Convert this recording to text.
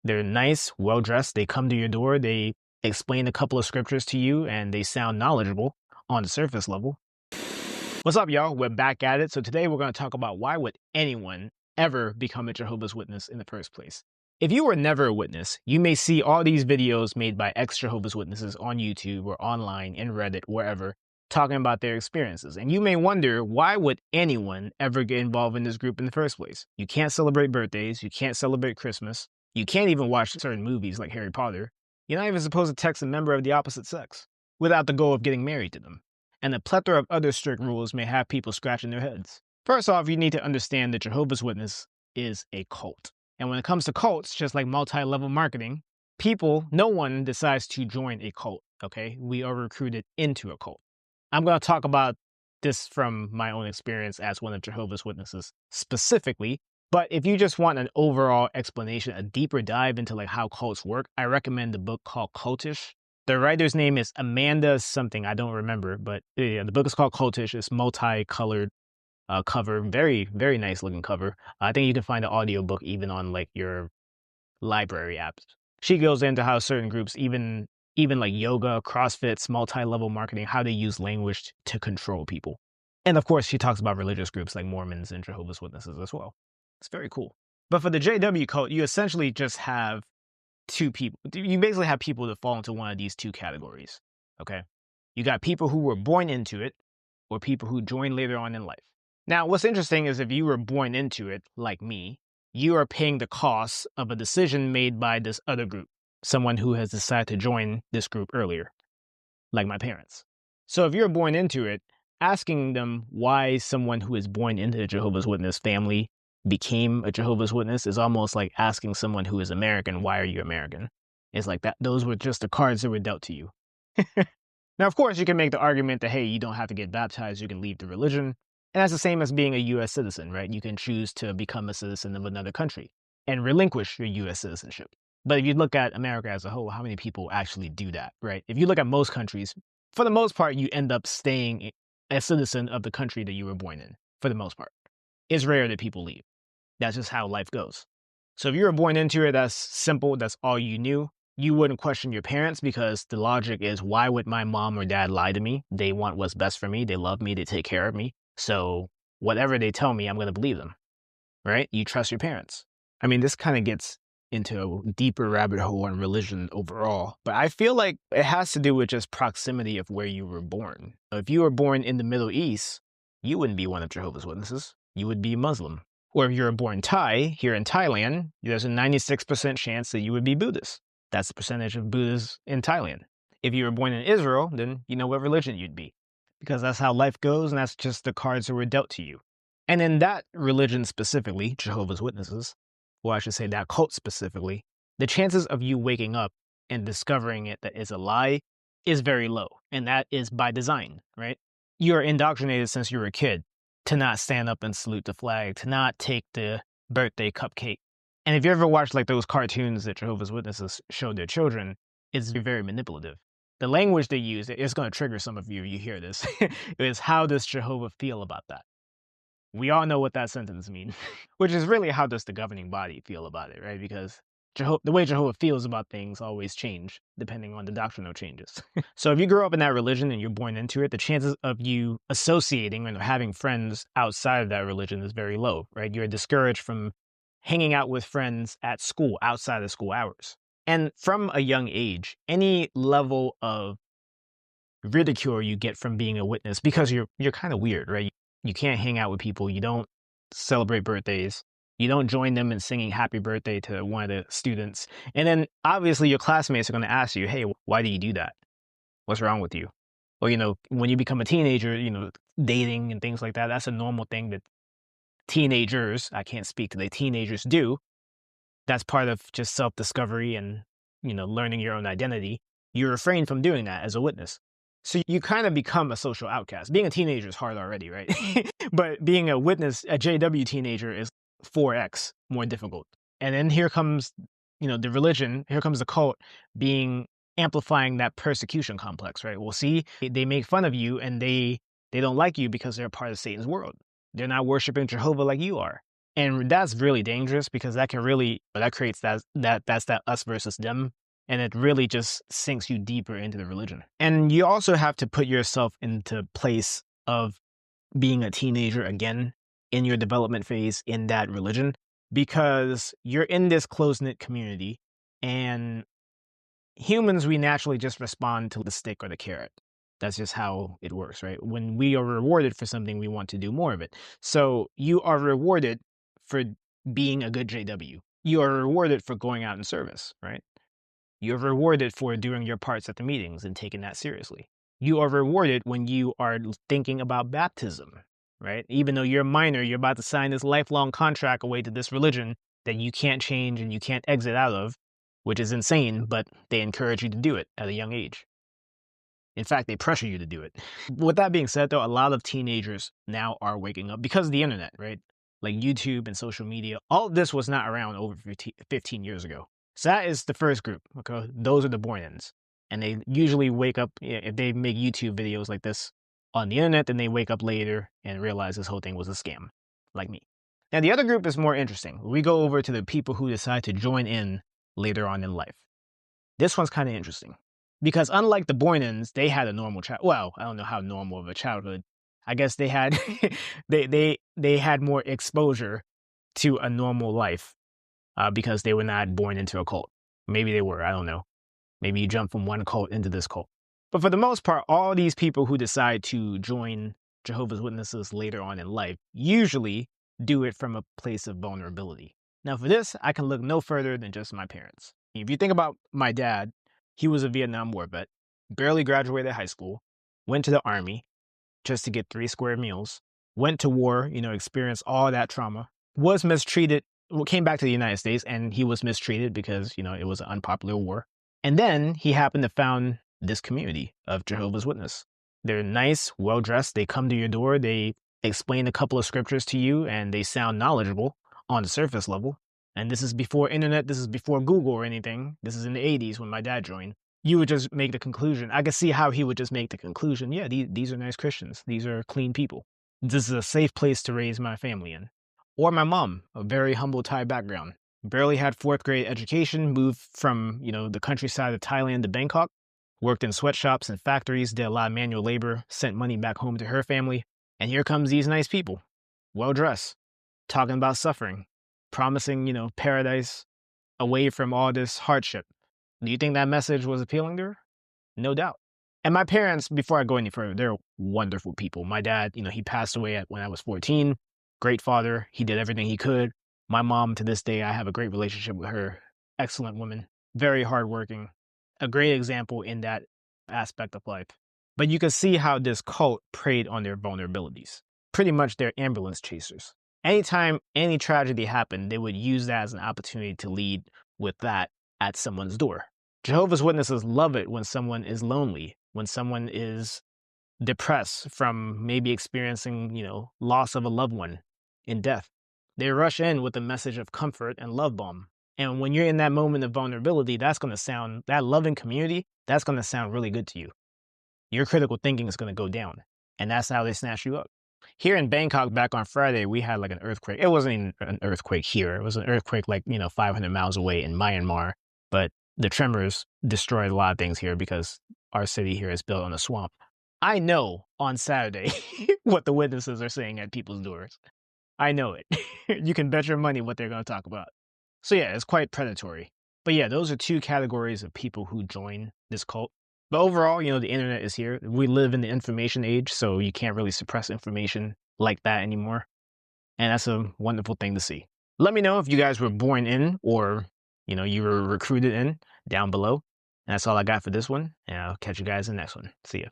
They're nice, well-dressed. They come to your door. They explain a couple of scriptures to you, and they sound knowledgeable on the surface level. What's up, y'all? We're back at it. So today we're going to talk about why would anyone ever become a Jehovah's Witness in the first place. If you were never a witness, you may see all these videos made by ex-Jehovah's Witnesses on YouTube or online, in Reddit, wherever, talking about their experiences. And you may wonder, why would anyone ever get involved in this group in the first place? You can't celebrate birthdays. You can't celebrate Christmas. You can't even watch certain movies like Harry Potter. You're not even supposed to text a member of the opposite sex without the goal of getting married to them. And a plethora of other strict rules may have people scratching their heads. First off, you need to understand that Jehovah's Witness is a cult. And when it comes to cults, just like multi-level marketing, no one decides to join a cult, okay? We are recruited into a cult. I'm going to talk about this from my own experience as one of Jehovah's Witnesses specifically. But if you just want an overall explanation, a deeper dive into like how cults work, I recommend the book called Cultish. The writer's name is Amanda something, I don't remember, but yeah, the book is called Cultish. It's multicolored cover, very, very nice looking cover. I think you can find the audiobook even on like your library apps. She goes into how certain groups, even like yoga, CrossFits, multi-level marketing, how they use language to control people. And of course, she talks about religious groups like Mormons and Jehovah's Witnesses as well. It's very cool. But for the JW cult, you essentially just have two people. You basically have people that fall into one of these two categories, okay? You got people who were born into it or people who joined later on in life. Now, what's interesting is if you were born into it, like me, you are paying the cost of a decision made by this other group, someone who has decided to join this group earlier, like my parents. So if you're born into it, asking them why someone who is born into the Jehovah's Witness family became a Jehovah's Witness is almost like asking someone who is American, why are you American? It's like that. Those were just the cards that were dealt to you. Now, of course, you can make the argument that, hey, you don't have to get baptized. You can leave the religion. And that's the same as being a U.S. citizen, right? You can choose to become a citizen of another country and relinquish your U.S. citizenship. But if you look at America as a whole, how many people actually do that, right? If you look at most countries, for the most part, you end up staying a citizen of the country that you were born in, for the most part. It's rare that people leave. That's just how life goes. So if you were born into it, that's simple. That's all you knew. You wouldn't question your parents because the logic is, why would my mom or dad lie to me? They want what's best for me. They love me. They take care of me. So whatever they tell me, I'm going to believe them, right? You trust your parents. I mean, this kind of gets into a deeper rabbit hole on religion overall, but I feel like it has to do with just proximity of where you were born. If you were born in the Middle East, you wouldn't be one of Jehovah's Witnesses. You would be Muslim. Or if you're born Thai, here in Thailand, there's a 96% chance that you would be Buddhist. That's the percentage of Buddhists in Thailand. If you were born in Israel, then you know what religion you'd be. Because that's how life goes, and that's just the cards that were dealt to you. And in that religion specifically, Jehovah's Witnesses, or I should say that cult specifically, the chances of you waking up and discovering it that is a lie is very low. And that is by design, right? You are indoctrinated since you were a kid to not stand up and salute the flag, to not take the birthday cupcake. And if you ever watch like those cartoons that Jehovah's Witnesses show their children, it's very manipulative. The language they use, it's going to trigger some of you if you hear this, is how does Jehovah feel about that? We all know what that sentence means, which is really how does the governing body feel about it, right? Because the way Jehovah feels about things always change depending on the doctrinal changes. So if you grow up in that religion and you're born into it, the chances of you associating and having friends outside of that religion is very low, right? You're discouraged from hanging out with friends at school outside of school hours. And from a young age, any level of ridicule you get from being a witness, because you're kind of weird, right? You can't hang out with people. You don't celebrate birthdays. You don't join them in singing happy birthday to one of the students. And then obviously your classmates are going to ask you, hey, why do you do that? What's wrong with you? Or, when you become a teenager, dating and things like that, that's a normal thing that teenagers, I can't speak to the teenagers do. That's part of just self-discovery and, learning your own identity. You refrain from doing that as a witness. So you kind of become a social outcast. Being a teenager is hard already, right? But being a witness, a JW teenager, is 4x more difficult. And then here comes, the religion, here comes the cult amplifying that persecution complex, right? Well, see, they make fun of you and they don't like you because they're a part of Satan's world. They're not worshiping Jehovah like you are. And that's really dangerous because that creates that's that us versus them. And it really just sinks you deeper into the religion. And you also have to put yourself into place of being a teenager again in your development phase in that religion, because you're in this close-knit community, and humans, we naturally just respond to the stick or the carrot. That's just how it works, right? When we are rewarded for something, we want to do more of it. So you are rewarded for being a good JW. You are rewarded for going out in service, right? You're rewarded for doing your parts at the meetings and taking that seriously. You are rewarded when you are thinking about baptism, right? Even though you're a minor, you're about to sign this lifelong contract away to this religion that you can't change and you can't exit out of, which is insane, but they encourage you to do it at a young age. In fact, they pressure you to do it. With that being said, though, a lot of teenagers now are waking up because of the internet, right? Like YouTube and social media. All of this was not around over 15 years ago. So that is the first group. Okay, those are the born-ins. And they usually wake up, if they make YouTube videos like this on the internet, then they wake up later and realize this whole thing was a scam, like me. Now, the other group is more interesting. We go over to the people who decide to join in later on in life. This one's kind of interesting because unlike the born-ins, they had a normal child. Well, I don't know how normal of a childhood. I guess they had they had more exposure to a normal life because they were not born into a cult. Maybe they were. I don't know. Maybe you jump from one cult into this cult. But for the most part, all these people who decide to join Jehovah's Witnesses later on in life usually do it from a place of vulnerability. Now, for this, I can look no further than just my parents. If you think about my dad, he was a Vietnam War vet, barely graduated high school, went to the army just to get 3 square meals, went to war, experienced all that trauma, was mistreated, came back to the United States, and he was mistreated because, it was an unpopular war. And then he happened to found this community of Jehovah's Witnesses. They're nice, well-dressed. They come to your door. They explain a couple of scriptures to you, and they sound knowledgeable on the surface level. And this is before internet. This is before Google or anything. This is in the 80s when my dad joined. You would just make the conclusion. I could see how he would just make the conclusion. Yeah, these are nice Christians. These are clean people. This is a safe place to raise my family in. Or my mom, a very humble Thai background. Barely had 4th grade education, moved from, the countryside of Thailand to Bangkok, worked in sweatshops and factories, did a lot of manual labor, sent money back home to her family. And here comes these nice people, well-dressed, talking about suffering, promising, paradise away from all this hardship. Do you think that message was appealing to her? No doubt. And my parents, before I go any further, they're wonderful people. My dad, he passed away when I was 14. Great father. He did everything he could. My mom, to this day, I have a great relationship with her. Excellent woman. Very hardworking. A great example in that aspect of life. But you can see how this cult preyed on their vulnerabilities. Pretty much they're ambulance chasers. Anytime any tragedy happened, they would use that as an opportunity to lead with that at someone's door. Jehovah's Witnesses love it when someone is lonely, when someone is depressed from maybe experiencing, loss of a loved one in death. They rush in with a message of comfort and love bomb. And when you're in that moment of vulnerability, that loving community, that's going to sound really good to you. Your critical thinking is going to go down. And that's how they snatch you up. Here in Bangkok, back on Friday, we had like an earthquake. It wasn't even an earthquake here. It was an earthquake 500 miles away in Myanmar. But the tremors destroyed a lot of things here because our city here is built on a swamp. I know on Saturday what the witnesses are saying at people's doors. I know it. You can bet your money what they're going to talk about. So yeah, it's quite predatory. But yeah, those are 2 categories of people who join this cult. But overall, the internet is here. We live in the information age, so you can't really suppress information like that anymore. And that's a wonderful thing to see. Let me know if you guys were born in or, you were recruited in down below. And that's all I got for this one. And I'll catch you guys in the next one. See ya.